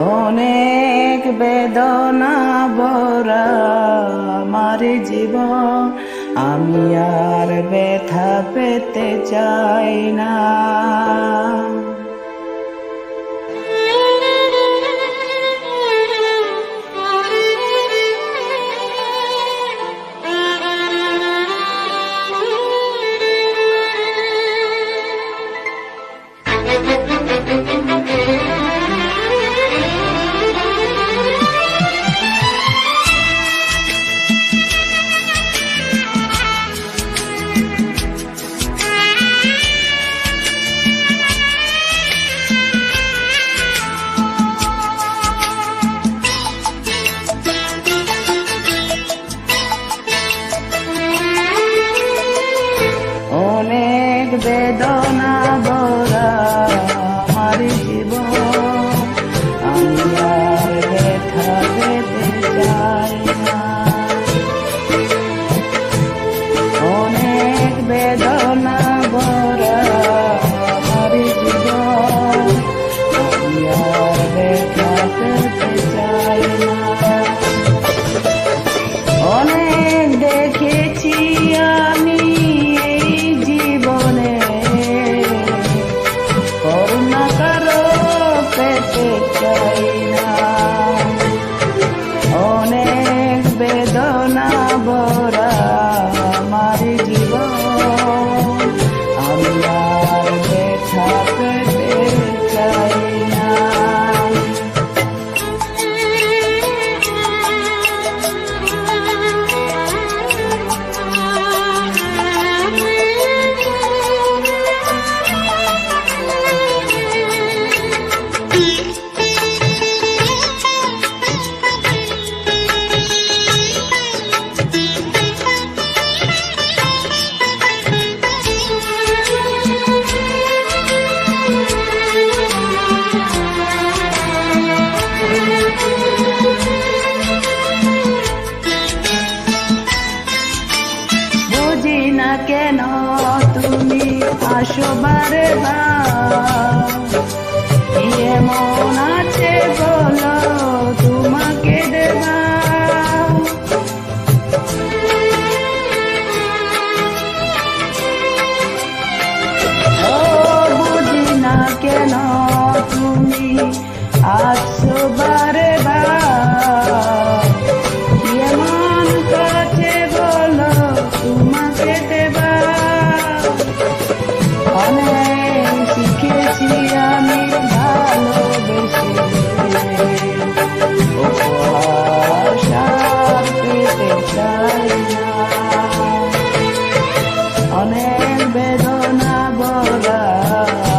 অনেক বেদনা ভরা আমার জীবন, আমি আর ব্যথা পেতে চাই না। অনেক বেদনা ভরা আমার জীবন, আমি আর ব্যথা পেতে চাই না। অনেক বেদনা ভরা আমার জীবন, আমি আর ব্যথা পেতে চাই না। অনেক দেখেছি আমি করুণা কারো পেতে চাই না। অনেক বেদনা ভরা আমার জীবন, আমি আর ব্যথা পেতে চাই না। না কেন তুমি আসো বারে বার, এমন আছে বলো তোমাকে দেবা। ও বুঝি না কেন তুমি আসো বারে বার, এমন কাছে বলো তোমাকে দেবা। অনেক শিখেছি আমি ভালোবেসে, উপহার পেতে চাই না। অনেক বেদনা ভরা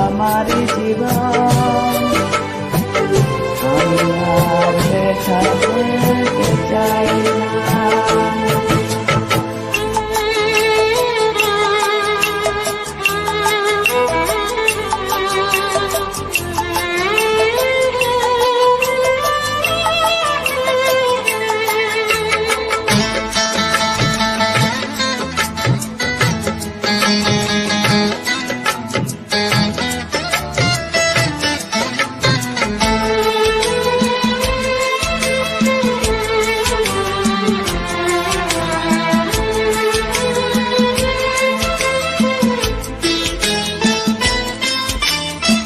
আমার জীবন, আমি আর ব্যথা পেতে চাই না।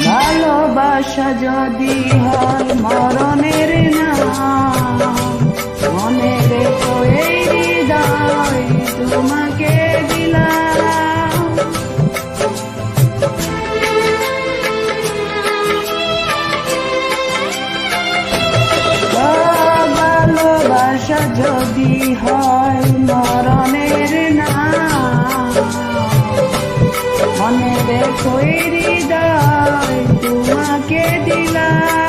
ভালোবাসা যদি হয় মরণের নাম, মনে রেখো এই হৃদয় তোমাকে দিলাম। ভালোবাসা যদি হয় মরণের নাম, মনে রেখো এই হৃদয় তোমাকে দিলাম।